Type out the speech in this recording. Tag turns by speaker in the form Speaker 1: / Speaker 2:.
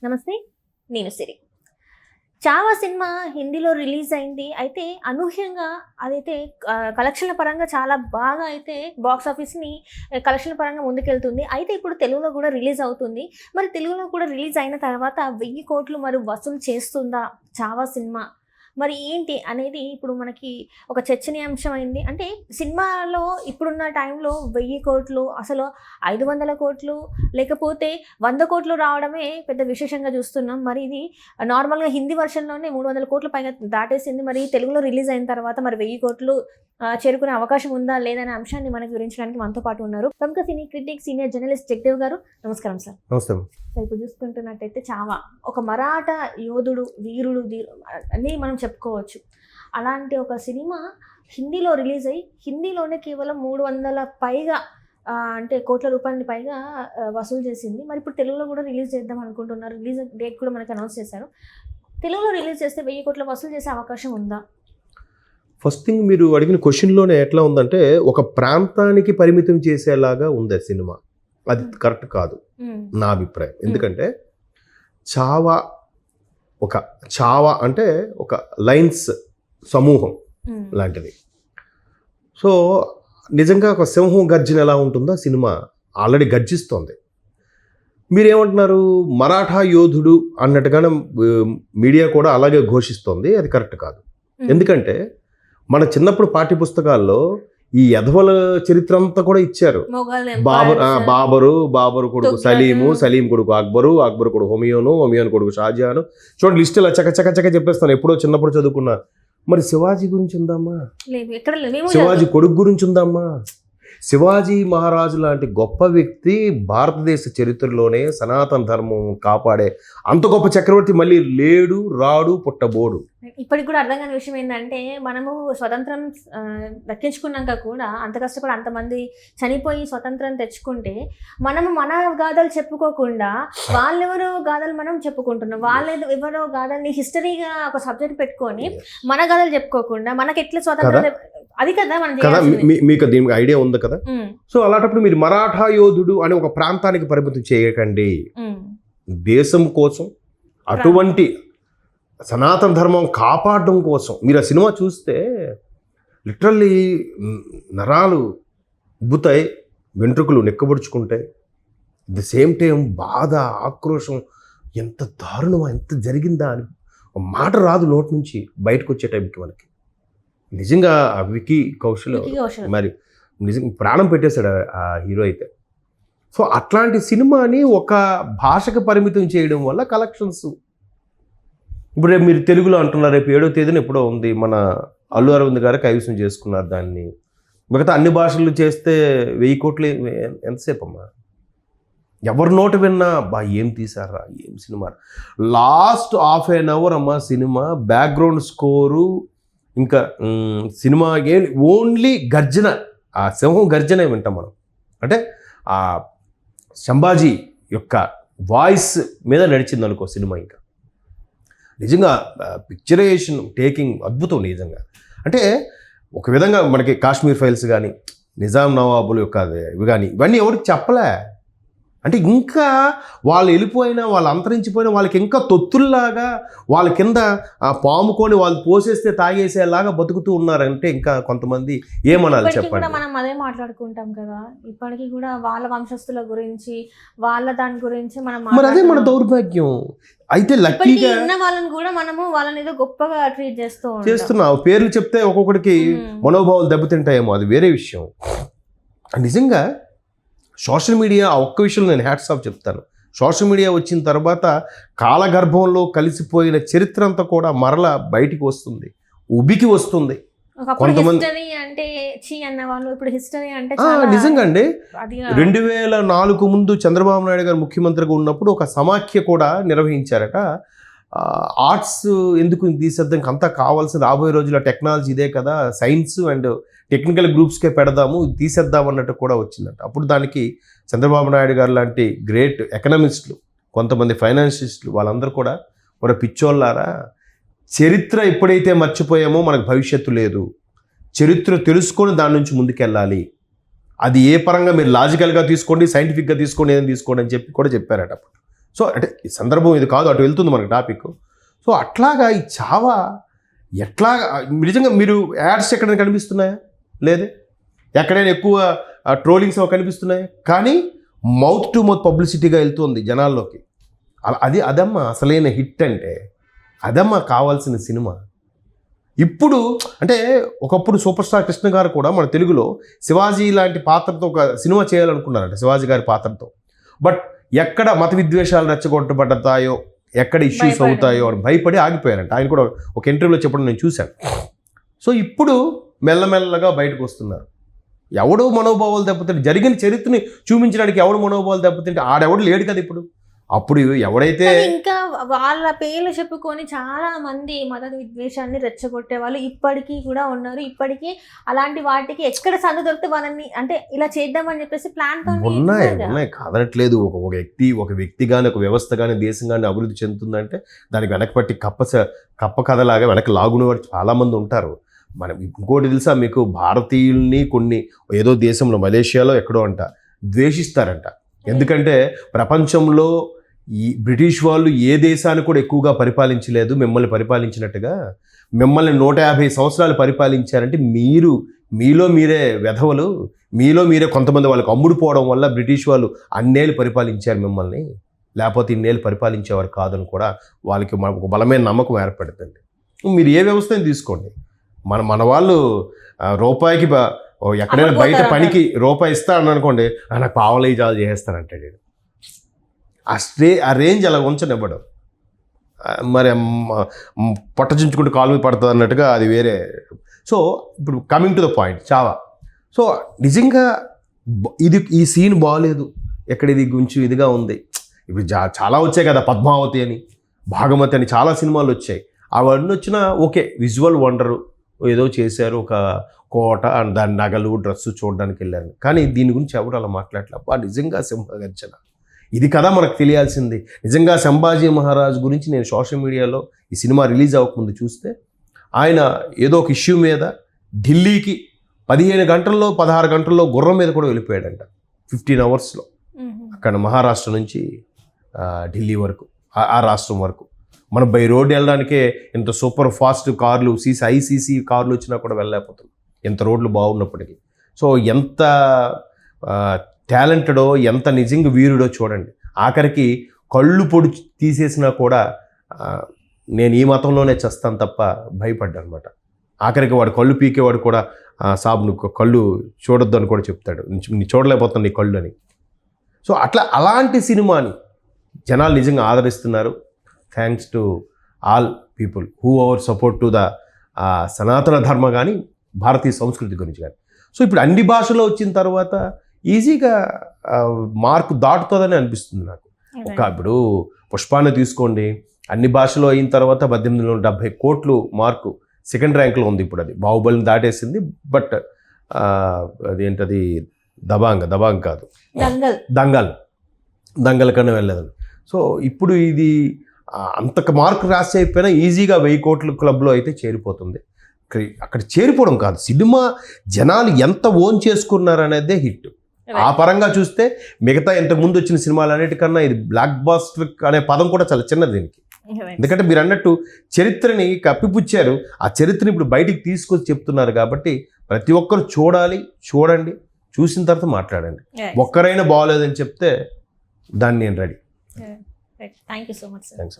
Speaker 1: నమస్తే, నేను సిరి. 'చావా' సినిమా హిందీలో రిలీజ్ అయింది. అయితే అనూహ్యంగా అదైతే కలెక్షన్ల పరంగా చాలా బాగా అయితే బాక్స్ ఆఫీస్‌ని కలెక్షన్ల పరంగా ముందుకెళ్తుంది. అయితే ఇప్పుడు తెలుగులో కూడా రిలీజ్ అవుతుంది. మరి తెలుగులో కూడా రిలీజ్ అయిన తర్వాత 1000 కోట్లు మరి వసూలు చేస్తుందా 'చావా' సినిమా? మరి ఏంటి అనేది ఇప్పుడు మనకి ఒక చర్చనీయాంశం అయింది. అంటే సినిమాలో ఇప్పుడున్న టైంలో 1000 కోట్లు, అసలు 500 కోట్లు, లేకపోతే 100 కోట్లు రావడమే పెద్ద విశేషంగా చూస్తున్నాం. మరి ఇది నార్మల్‌గా హిందీ వర్షన్‌లోనే 300 కోట్ల పైగా దాటేసింది. మరి తెలుగులో రిలీజ్ అయిన తర్వాత మరి 1000 కోట్లు చేరుకునే అవకాశం ఉందా లేదా అనే అంశాన్ని మనకు వివరించడానికి మనతో పాటు ఉన్నారు ప్రముఖ సినీ క్రిటిక్, సీనియర్ జర్నలిస్ట్ జగదేవ్ గారు. నమస్కారం సార్.
Speaker 2: నమస్తే.
Speaker 1: సార్, ఇప్పుడు చూసుకుంటున్నట్టయితే 'చావా' ఒక మరాఠా యోధుడు, వీరుడు అని మనం చెప్పుకోవచ్చు. అలాంటి ఒక సినిమా హిందీలో రిలీజ్ అయ్యి హిందీలోనే కేవలం 300 పైగా అంటే కోట్ల రూపాయలని పైగా వసూలు చేసింది. మరి ఇప్పుడు తెలుగులో కూడా రిలీజ్ చేద్దాం అనుకుంటున్నారు. రిలీజ్ డేట్ కూడా మనకి అనౌన్స్ చేశారు. తెలుగులో రిలీజ్ చేస్తే 1000 కోట్ల వసూలు చేసే అవకాశం ఉందా?
Speaker 2: ఫస్ట్ థింగ్, మీరు అడిగిన క్వశ్చన్లోనే ఎట్లా ఉందంటే ఒక ప్రాంతానికి పరిమితం చేసేలాగా ఉంది సినిమా. అది కరెక్ట్ కాదు నా అభిప్రాయం. ఎందుకంటే చావా అంటే ఒక లైన్స్ సమూహం లాంటిది. సో నిజంగా ఒక సింహం గర్జన ఎలా ఉంటుందో సినిమా ఆల్రెడీ గర్జిస్తోంది. మీరేమంటున్నారు, మరాఠా యోధుడు అన్నట్టుగానే మీడియా కూడా అలాగే ఘోషిస్తోంది. అది కరెక్ట్ కాదు. ఎందుకంటే మన చిన్నప్పుడు పాఠ్య పుస్తకాల్లో ఈ యధవల చరిత్ర అంతా కూడా ఇచ్చారు. బాబరు కొడుకు సలీం కొడుకు అక్బరు కొడుకు హుమయూన్ కొడుకు షాజహాను. చూడండి, లిస్ట్ ఇలా చక్క చెప్పేస్తాను. ఎప్పుడో చిన్నప్పుడు చదువుకున్నా. మరి శివాజీ గురించి ఉందమ్మా? శివాజీ కొడుకు గురించి ఉందమ్మా? శివాజీ మహారాజు లాంటి గొప్ప వ్యక్తి భారతదేశ చరిత్రలోనే సనాతన ధర్మం కాపాడే అంత గొప్ప చక్రవర్తి మళ్ళీ లేడు, రాడు, పుట్టబోడు.
Speaker 1: ఇప్పటికి కూడా అర్థం కాని విషయం ఏంటంటే, మనము స్వతంత్రం దక్కించుకున్నాక కూడా అంత కష్టపడి అంతమంది చనిపోయి స్వతంత్రం తెచ్చుకుంటే మనము మన గాథలు చెప్పుకోకుండా వాళ్ళెవరో గాథలు మనం చెప్పుకుంటున్నాం. ఎవరో గాథల్ని హిస్టరీగా ఒక సబ్జెక్ట్ పెట్టుకొని మన గాథలు చెప్పుకోకుండా మనకి ఎట్లా స్వతంత్రం, అది కదా
Speaker 2: మీకు దీనికి ఐడియా ఉంది కదా. సో అలాంటప్పుడు మీరు మరాఠా యోధుడు అని ఒక ప్రాంతానికి పరిమితం చేయకండి. దేశం కోసం, అటువంటి సనాతన ధర్మం కాపాడడం కోసం మీరు ఆ సినిమా చూస్తే లిటరల్లీ నరాలు ఉబ్బుతాయి, వెంట్రుకలు నెక్కబడుచుకుంటాయి. ది సేమ్ టైం బాధ, ఆక్రోశం, ఎంత దారుణమా, ఎంత జరిగిందా అని మాట రాదు నోటి నుంచి బయటకు వచ్చే టైంకి. మనకి నిజంగా ఆ వికీ కౌశల్ మరి నిజంగా ప్రాణం పెట్టేశాడు ఆ హీరో అయితే. సో అట్లాంటి సినిమాని ఒక భాషకు పరిమితం చేయడం వల్ల కలెక్షన్స్, ఇప్పుడు రేపు మీరు తెలుగులో అంటున్నారు, రేపు 7వ తేదీన ఎప్పుడో ఉంది, మన అల్లు అరవింద్ గారు కైవసం చేసుకున్నారు దాన్ని. మిగతా అన్ని భాషలు చేస్తే 1000 కోట్లు ఎంతసేపు అమ్మా? ఎవరి నోట విన్నా ఏం తీసారా, ఏం సినిమా. లాస్ట్ హాఫ్ ఎన్ అవర్ అమ్మా సినిమా, బ్యాక్గ్రౌండ్ స్కోరు, ఇంకా సినిమా ఓన్లీ గర్జన, ఆ సింహం గర్జనే వింటాం మనం. అంటే ఆ సంభాజీ యొక్క వాయిస్ మీద నడిచింది అనుకో సినిమా. ఇంకా నిజంగా పిక్చరైజేషన్ టేకింగ్ అద్భుతం నిజంగా. అంటే ఒక విధంగా మనకి కాశ్మీర్ ఫైల్స్ కానీ, నిజాం నవాబుల యొక్క ఇవి కానీ, ఇవన్నీ ఎవరికి చెప్పలే. అంటే ఇంకా వాళ్ళు వెళ్ళిపోయినా, వాళ్ళు అంతరించిపోయినా, వాళ్ళకి ఇంకా తొత్తుల్లాగా వాళ్ళ కింద పాముకొని వాళ్ళు పోసేస్తే తాగేసేలాగా బతుకుతూ ఉన్నారంటే ఇంకా కొంతమంది ఏమనాలి చెప్పండి.
Speaker 1: మనం అదే మాట్లాడుకుంటాం కదా ఇప్పటికీ కూడా, వాళ్ళ వంశస్థుల గురించి, వాళ్ళ దాని గురించి
Speaker 2: మరి అదే మన దౌర్భాగ్యం. అయితే లక్కీగా
Speaker 1: వాళ్ళని కూడా మనము వాళ్ళని ఏదో గొప్పగా ట్రీట్
Speaker 2: చేస్తున్నాం. పేర్లు చెప్తే ఒక్కొక్కడికి మనోభావాలు దెబ్బతింటాయేమో, అది వేరే విషయం. నిజంగా సోషల్ మీడియా, ఆ ఒక్క విషయంలో నేను హ్యాట్స్ ఆఫ్ చెప్తాను. సోషల్ మీడియా వచ్చిన తర్వాత కాలగర్భంలో కలిసిపోయిన చరిత్ర అంతా కూడా మరలా బయటికి వస్తుంది, ఉబికి వస్తుంది. కొంతమంది నిజంగా అండి 2004 ముందు చంద్రబాబు నాయుడు గారు ముఖ్యమంత్రిగా ఉన్నప్పుడు ఒక సమాఖ్య కూడా నిర్వహించారట. ఆర్ట్స్ ఎందుకు తీసేద్దాం, అంతా కావాల్సిన రాబోయే రోజుల్లో టెక్నాలజీ ఇదే కదా, సైన్స్ అండ్ టెక్నికల్ గ్రూప్స్కే పెడదాము, తీసేద్దాం అన్నట్టు కూడా వచ్చిందట. అప్పుడు దానికి చంద్రబాబు నాయుడు గారు లాంటి గ్రేట్ ఎకనామిస్టులు, కొంతమంది ఫైనాన్షిస్టులు, వాళ్ళందరూ కూడా మన పిచ్చోళ్ళారా, చరిత్ర ఎప్పుడైతే మర్చిపోయామో మనకు భవిష్యత్తు లేదు, చరిత్ర తెలుసుకొని దాని నుంచి ముందుకెళ్ళాలి, అది ఏ పరంగా మీరు లాజికల్గా తీసుకోండి, సైంటిఫిక్గా తీసుకోండి, ఏదైనా తీసుకోండి అని చెప్పి కూడా చెప్పారట అప్పుడు. సో అంటే ఈ సందర్భం ఇది కాదు, అటు వెళ్తుంది మనకి టాపిక్. సో అట్లాగా ఈ చావా ఎట్లాగా నిజంగా మీరు యాడ్స్ ఎక్కడైనా కనిపిస్తున్నాయా? లేదే. ఎక్కడైనా ఎక్కువ ట్రోలింగ్స్ కనిపిస్తున్నాయా? కానీ మౌత్ టు మౌత్ పబ్లిసిటీగా వెళ్తుంది జనాల్లోకి. అదమ్మా అసలైన హిట్ అంటే, అదమ్మా కావాల్సిన సినిమా. ఇప్పుడు అంటే ఒకప్పుడు సూపర్ స్టార్ కృష్ణ గారు కూడా మన తెలుగులో శివాజీ లాంటి పాత్రతో ఒక సినిమా చేయాలనుకున్నారంట, శివాజీ గారి పాత్రతో. బట్ ఎక్కడ మత విద్వేషాలు రెచ్చగొట్టబడతాయో, ఎక్కడ ఇష్యూస్ అవుతాయో అని భయపడి ఆగిపోయారంట. ఆయన కూడా ఒక ఇంటర్వ్యూలో చెప్పడం నేను చూశాను. సో ఇప్పుడు మెల్లమెల్లగా బయటకు వస్తున్నారు. ఎవడో మనోభావాలు దెబ్బతింటే, జరిగిన చరిత్రని చూపించడానికి ఎవడు మనోభావాలు దెబ్బతింటే ఆడెవడు లేడు కదా ఇప్పుడు. అప్పుడు ఎవడైతే
Speaker 1: ఇంకా వాళ్ళ పేర్లు చెప్పుకొని చాలా మంది మత విద్వేషాన్ని రెచ్చగొట్టే వాళ్ళు ఇప్పటికీ కూడా ఉన్నారు. ఇప్పటికీ అలాంటి వాటికి ఎక్కడ సందు దొరికితే వాళ్ళని అంటే ఇలా చేద్దామని చెప్పేసి ప్లాన్
Speaker 2: ఉన్నాయి కాదనట్లేదు. ఒక వ్యక్తి కానీ ఒక వ్యవస్థ కానీ దేశం కానీ అభివృద్ధి చెందుతుందంటే దానికి వెనకపట్టి కప్ప కథలాగా వెనక లాగునేవాడు చాలా మంది ఉంటారు. మనం ఇంకోటి తెలుసా మీకు, భారతీయుల్ని కొన్ని ఏదో దేశంలో మలేషియాలో ఎక్కడో అంట ద్వేషిస్తారంట. ఎందుకంటే ప్రపంచంలో ఈ బ్రిటిష్ వాళ్ళు ఏ దేశాన్ని కూడా ఎక్కువగా పరిపాలించలేదు మిమ్మల్ని పరిపాలించినట్టుగా. మిమ్మల్ని 150 సంవత్సరాలు పరిపాలించారంటే మీలో మీరే వెధవలు, మీలో మీరే కొంతమంది వాళ్ళకి అమ్ముడుపోవడం వల్ల బ్రిటిష్ వాళ్ళు అన్నేళ్ళు పరిపాలించారు మిమ్మల్ని, లేకపోతే ఇన్నేళ్ళు పరిపాలించేవారు కాదని కూడా వాళ్ళకి ఒక బలమైన నమ్మకం ఏర్పడుతుంది. మీరు ఏ వ్యవస్థని తీసుకోండి, మన వాళ్ళు రూపాయికి ఎక్కడైనా బయట పనికి రూపాయి ఇస్తా అని అనుకోండి, నాకు పావలై జాలు చేసేస్తానంటాడు. ఆ రేంజ్ అలా ఉంచనివ్వడం. మరి పొట్ట చించుకుంటూ కాలు మీద పడుతుంది అన్నట్టుగా అది వేరే. సో ఇప్పుడు coming to the point, Chhaava. So నిజంగా ఈ సీన్ బాగాలేదు, ఎక్కడ ఇది గుంచు ఇదిగా ఉంది. ఇప్పుడు చాలా వచ్చాయి కదా, పద్మావతి అని, భాగమతి అని చాలా సినిమాలు వచ్చాయి. అవన్నీ వచ్చినా ఓకే, విజువల్ వండరు, ఏదో చేశారు, ఒక కోట అండ్ దాని నగలు డ్రెస్సు చూడడానికి వెళ్ళారు. కానీ దీని గురించి ఎవరు అలా మాట్లాడలేదు. నిజంగా సింహగర్జన ఇది కదా మనకు తెలియాల్సింది. నిజంగా సంభాజీ మహారాజ్ గురించి నేను సోషల్ మీడియాలో ఈ సినిమా రిలీజ్ అవ్వకముందు చూస్తే, ఆయన ఏదో ఒక ఇష్యూ మీద ఢిల్లీకి 15 గంటల్లో 16 గంటల్లో గుర్రం మీద కూడా వెళ్ళిపోయాడంట, 15 అవర్స్లో. అక్కడ మహారాష్ట్ర నుంచి ఢిల్లీ వరకు, ఆ రాష్ట్రం వరకు. మనం బై రోడ్ వెళ్ళడానికే ఇంత సూపర్ ఫాస్ట్ కార్లు, ఐసీసీ కార్లు వచ్చినా కూడా వెళ్ళలేకపోతున్నాం, ఎంత రోడ్లు బాగున్నప్పటికీ. సో ఎంత టాలెంటెడో, ఎంత నిజంగా వీరుడో చూడండి. ఆఖరికి కళ్ళు పొడి తీసేసినా కూడా నేను ఈ మతంలోనే చేస్తాను తప్ప భయపడ్డా అనమాట. ఆఖరికి వాడు కళ్ళు పీకేవాడు కూడా, సాబ్ నువ్వు కళ్ళు చూడొద్దు అని కూడా చెప్తాడు, నీ చూడలేకపోతాను నీ కళ్ళు అని. సో అలాంటి సినిమాని జనాలు నిజంగా ఆదరిస్తున్నారు. Thanks to all people who our support to the Sanatana Dharma కానీ భారతీయ సంస్కృతి గురించి కానీ. సో ఇప్పుడు అన్ని భాషలో వచ్చిన తర్వాత ఈజీగా మార్కు దాటుతుందని అనిపిస్తుంది నాకు. ఇప్పుడు పుష్పాన్ని తీసుకోండి, అన్ని భాషలో అయిన తర్వాత 1870 కోట్లు మార్కు సెకండ్ ర్యాంక్లో ఉంది. ఇప్పుడు అది బాహుబలిని దాటేసింది. బట్ అదేంటది దబాంగ్ కాదు, దంగల్ కన్నా వెళ్ళదు. సో ఇప్పుడు ఇది అంతకు మార్కు రాసి అయిపోయినా ఈజీగా 1000 కోట్ల క్లబ్లో అయితే చేరిపోతుంది. అక్కడ చేరిపోవడం కాదు, సినిమా జనాలు ఎంత ఓన్ చేసుకున్నారనేదే హిట్. ఆ పరంగా చూస్తే మిగతా ఇంతకుముందు వచ్చిన సినిమాలు అన్నిటికన్నా ఇది బ్లాక్ బాస్టర్ అనే పదం కూడా చాలా చిన్నది దీనికి. ఎందుకంటే మీరు అన్నట్టు చరిత్రని కప్పిపుచ్చారు, ఆ చరిత్రని ఇప్పుడు బయటికి తీసుకొచ్చి చెప్తున్నారు. కాబట్టి ప్రతి ఒక్కరు చూడండి, చూసిన తర్వాత మాట్లాడండి. ఒక్కరైనా బాగోలేదని చెప్తే దాన్ని నేను ready.
Speaker 1: Thank you so much.
Speaker 2: Thanks.